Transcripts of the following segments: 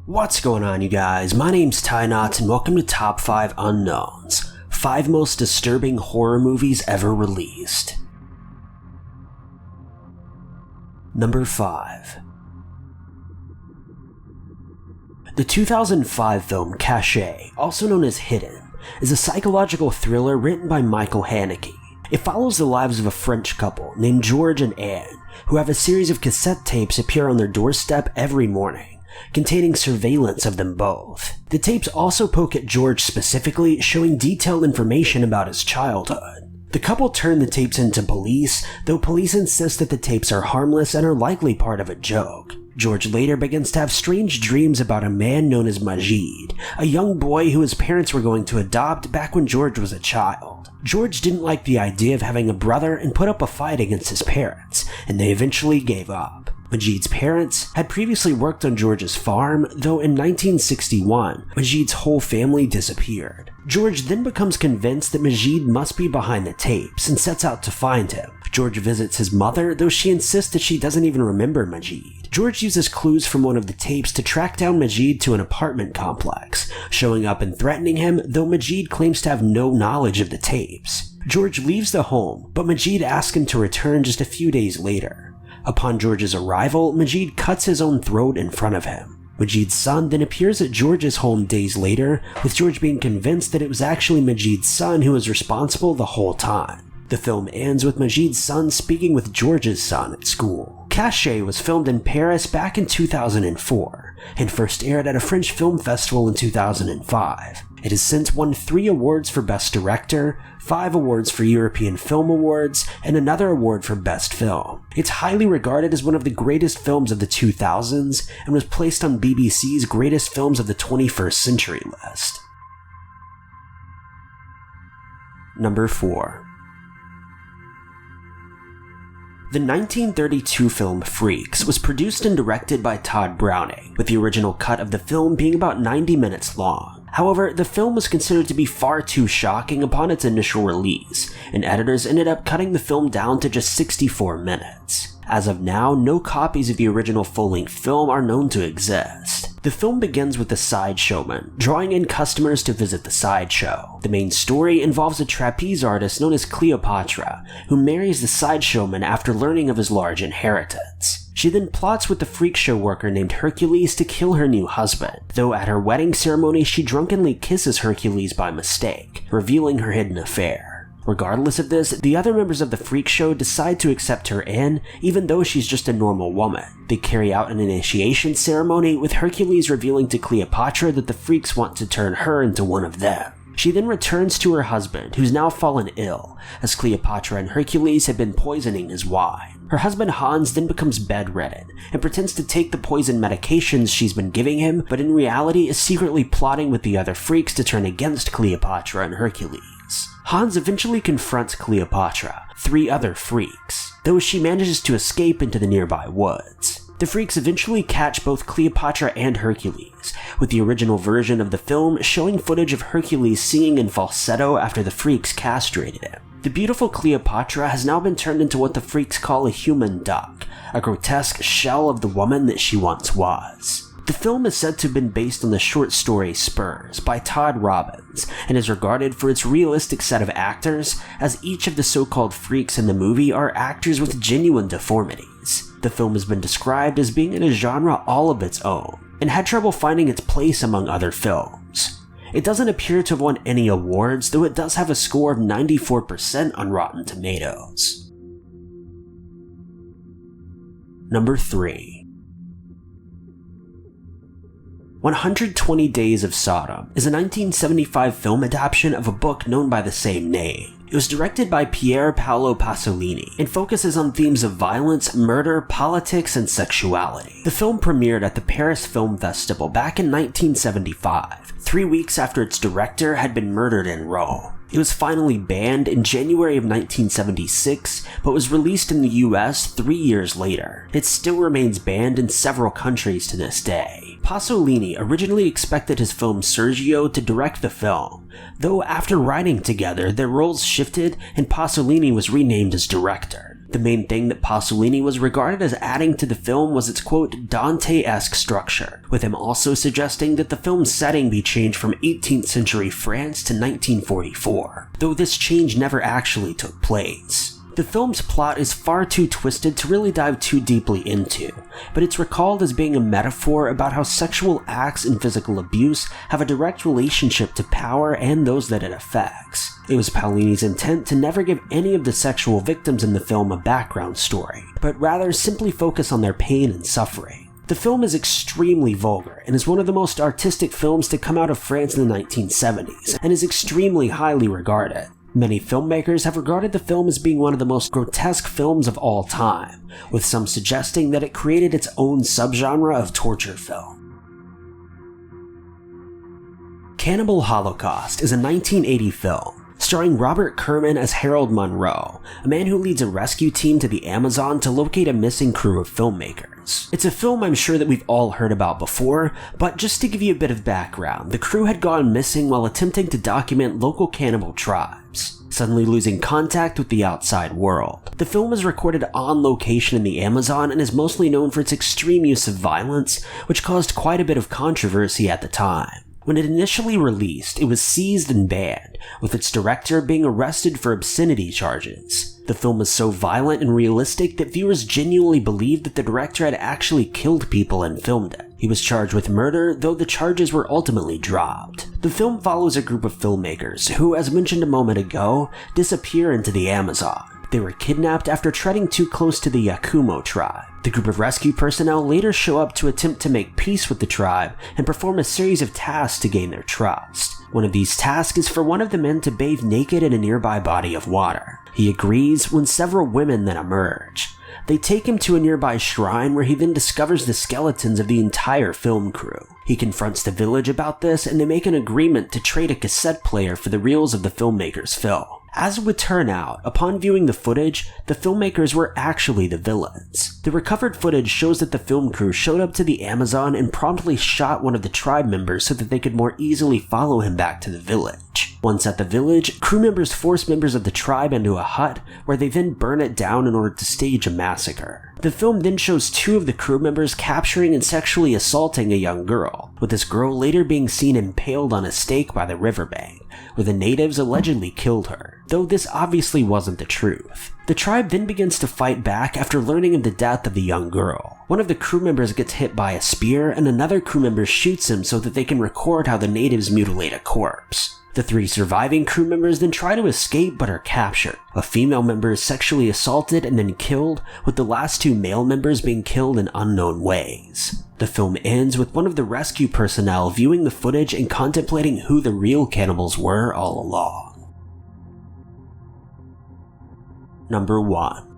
What's going on, you guys? My name's Ty Knotts, and welcome to Top 5 Unknowns. 5 most disturbing horror movies ever released. Number 5. The 2005 film Cachet, also known as Hidden, is a psychological thriller written by Michael Haneke. It follows the lives of a French couple named George and Anne, who have a series of cassette tapes appear on their doorstep every morning, containing surveillance of them both. The tapes also poke at George specifically, showing detailed information about his childhood. The couple turn the tapes into police, though police insist that the tapes are harmless and are likely part of a joke. George later begins to have strange dreams about a man known as Majid, a young boy who his parents were going to adopt back when George was a child. George didn't like the idea of having a brother and put up a fight against his parents, and they eventually gave up. Majid's parents had previously worked on George's farm, though in 1961, Majid's whole family disappeared. George then becomes convinced that Majid must be behind the tapes and sets out to find him. George visits his mother, though she insists that she doesn't even remember Majid. George uses clues from one of the tapes to track down Majid to an apartment complex, showing up and threatening him, though Majid claims to have no knowledge of the tapes. George leaves the home, but Majid asks him to return just a few days later. Upon George's arrival, Majid cuts his own throat in front of him. Majid's son then appears at George's home days later, with George being convinced that it was actually Majid's son who was responsible the whole time. The film ends with Majid's son speaking with George's son at school. Cachet was filmed in Paris back in 2004, and first aired at a French film festival in 2005. It has since won 3 awards for Best Director, 5 awards for European Film Awards, and another award for Best Film. It's highly regarded as one of the greatest films of the 2000s, and was placed on BBC's Greatest Films of the 21st Century list. Number 4. The 1932 film Freaks was produced and directed by Todd Browning, with the original cut of the film being about 90 minutes long. However, the film was considered to be far too shocking upon its initial release, and editors ended up cutting the film down to just 64 minutes. As of now, no copies of the original full-length film are known to exist. The film begins with the sideshowman drawing in customers to visit the sideshow. The main story involves a trapeze artist known as Cleopatra, who marries the sideshowman after learning of his large inheritance. She then plots with the freak show worker named Hercules to kill her new husband, though at her wedding ceremony she drunkenly kisses Hercules by mistake, revealing her hidden affair. Regardless of this, the other members of the freak show decide to accept her in, even though she's just a normal woman. They carry out an initiation ceremony, with Hercules revealing to Cleopatra that the freaks want to turn her into one of them. She then returns to her husband, who's now fallen ill, as Cleopatra and Hercules have been poisoning his wine. Her husband Hans then becomes bedridden, and pretends to take the poison medications she's been giving him, but in reality is secretly plotting with the other freaks to turn against Cleopatra and Hercules. Hans eventually confronts Cleopatra, 3 other freaks, though she manages to escape into the nearby woods. The freaks eventually catch both Cleopatra and Hercules, with the original version of the film showing footage of Hercules singing in falsetto after the freaks castrated him. The beautiful Cleopatra has now been turned into what the freaks call a human duck, a grotesque shell of the woman that she once was. The film is said to have been based on the short story Spurs by Todd Robbins, and is regarded for its realistic set of actors, as each of the so-called freaks in the movie are actors with genuine deformities. The film has been described as being in a genre all of its own, and had trouble finding its place among other films. It doesn't appear to have won any awards, though it does have a score of 94% on Rotten Tomatoes. Number 3. 120 Days of Sodom is a 1975 film adaptation of a book known by the same name. It was directed by Pier Paolo Pasolini and focuses on themes of violence, murder, politics, and sexuality. The film premiered at the Paris Film Festival back in 1975, 3 weeks after its director had been murdered in Rome. It was finally banned in January of 1976, but was released in the US 3 years later. It still remains banned in several countries to this day. Pasolini originally expected his film Sergio to direct the film, though after writing together, their roles shifted and Pasolini was renamed as director. The main thing that Pasolini was regarded as adding to the film was its quote Dante-esque structure, with him also suggesting that the film's setting be changed from 18th century France to 1944, though this change never actually took place. The film's plot is far too twisted to really dive too deeply into, but it's recalled as being a metaphor about how sexual acts and physical abuse have a direct relationship to power and those that it affects. It was Paolini's intent to never give any of the sexual victims in the film a background story, but rather simply focus on their pain and suffering. The film is extremely vulgar and is one of the most artistic films to come out of France in the 1970s, and is extremely highly regarded. Many filmmakers have regarded the film as being one of the most grotesque films of all time, with some suggesting that it created its own subgenre of torture film. Cannibal Holocaust is a 1980 film starring Robert Kerman as Harold Monroe, a man who leads a rescue team to the Amazon to locate a missing crew of filmmakers. It's a film I'm sure that we've all heard about before, but just to give you a bit of background, the crew had gone missing while attempting to document local cannibal tribes, suddenly losing contact with the outside world. The film is recorded on location in the Amazon and is mostly known for its extreme use of violence, which caused quite a bit of controversy at the time. When it initially released, it was seized and banned, with its director being arrested for obscenity charges. The film was so violent and realistic that viewers genuinely believed that the director had actually killed people and filmed it. He was charged with murder, though the charges were ultimately dropped. The film follows a group of filmmakers who, as mentioned a moment ago, disappear into the Amazon. They were kidnapped after treading too close to the Yakumo tribe. The group of rescue personnel later show up to attempt to make peace with the tribe and perform a series of tasks to gain their trust. One of these tasks is for one of the men to bathe naked in a nearby body of water. He agrees when several women then emerge. They take him to a nearby shrine where he then discovers the skeletons of the entire film crew. He confronts the village about this and they make an agreement to trade a cassette player for the reels of the filmmaker's film. As it would turn out, upon viewing the footage, the filmmakers were actually the villains. The recovered footage shows that the film crew showed up to the Amazon and promptly shot one of the tribe members so that they could more easily follow him back to the village. Once at the village, crew members force members of the tribe into a hut, where they then burn it down in order to stage a massacre. The film then shows two of the crew members capturing and sexually assaulting a young girl, with this girl later being seen impaled on a stake by the riverbank, where the natives allegedly killed her, though this obviously wasn't the truth. The tribe then begins to fight back after learning of the death of the young girl. One of the crew members gets hit by a spear, and another crew member shoots him so that they can record how the natives mutilate a corpse. The three surviving crew members then try to escape but are captured. A female member is sexually assaulted and then killed, with the last two male members being killed in unknown ways. The film ends with one of the rescue personnel viewing the footage and contemplating who the real cannibals were all along. Number 1.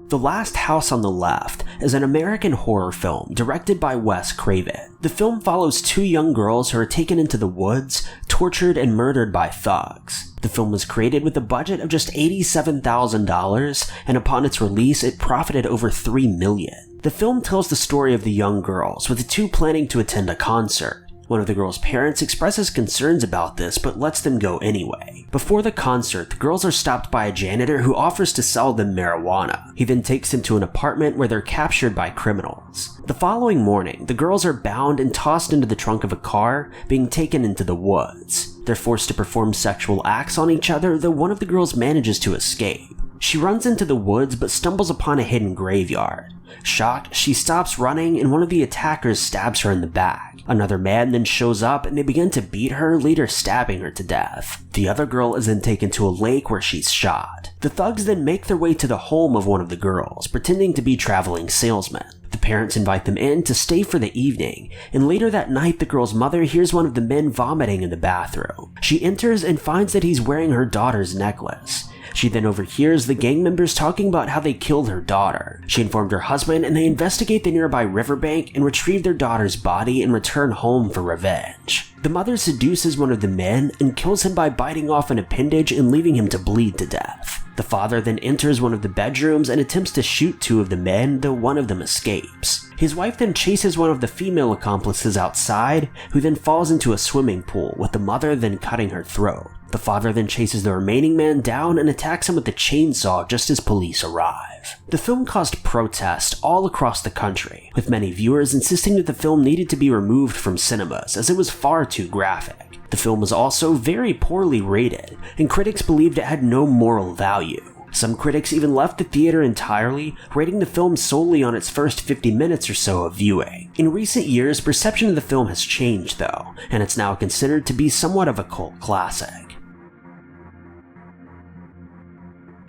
The Last House on the Left is an American horror film directed by Wes Craven. The film follows two young girls who are taken into the woods, tortured, and murdered by thugs. The film was created with a budget of just $87,000, and upon its release, it profited over $3 million. The film tells the story of the young girls, with the two planning to attend a concert. One of the girls' parents expresses concerns about this, but lets them go anyway. Before the concert, the girls are stopped by a janitor who offers to sell them marijuana. He then takes them to an apartment where they're captured by criminals. The following morning, the girls are bound and tossed into the trunk of a car, being taken into the woods. They're forced to perform sexual acts on each other, though one of the girls manages to escape. She runs into the woods but stumbles upon a hidden graveyard. Shocked, she stops running and one of the attackers stabs her in the back. Another man then shows up and they begin to beat her, later stabbing her to death. The other girl is then taken to a lake where she's shot. The thugs then make their way to the home of one of the girls, pretending to be traveling salesmen. The parents invite them in to stay for the evening, and later that night the girl's mother hears one of the men vomiting in the bathroom. She enters and finds that he's wearing her daughter's necklace. She then overhears the gang members talking about how they killed her daughter. She informed her husband and they investigate the nearby riverbank and retrieve their daughter's body and return home for revenge. The mother seduces one of the men and kills him by biting off an appendage and leaving him to bleed to death. The father then enters one of the bedrooms and attempts to shoot two of the men, though one of them escapes. His wife then chases one of the female accomplices outside, who then falls into a swimming pool, with the mother then cutting her throat. The father then chases the remaining man down and attacks him with a chainsaw just as police arrive. The film caused protest all across the country, with many viewers insisting that the film needed to be removed from cinemas as it was far too graphic. The film was also very poorly rated, and critics believed it had no moral value. Some critics even left the theater entirely, rating the film solely on its first 50 minutes or so of viewing. In recent years, perception of the film has changed though, and it's now considered to be somewhat of a cult classic.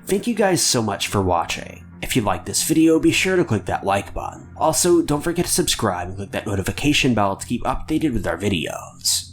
Thank you guys so much for watching. If you liked this video, be sure to click that like button. Also, don't forget to subscribe and click that notification bell to keep updated with our videos.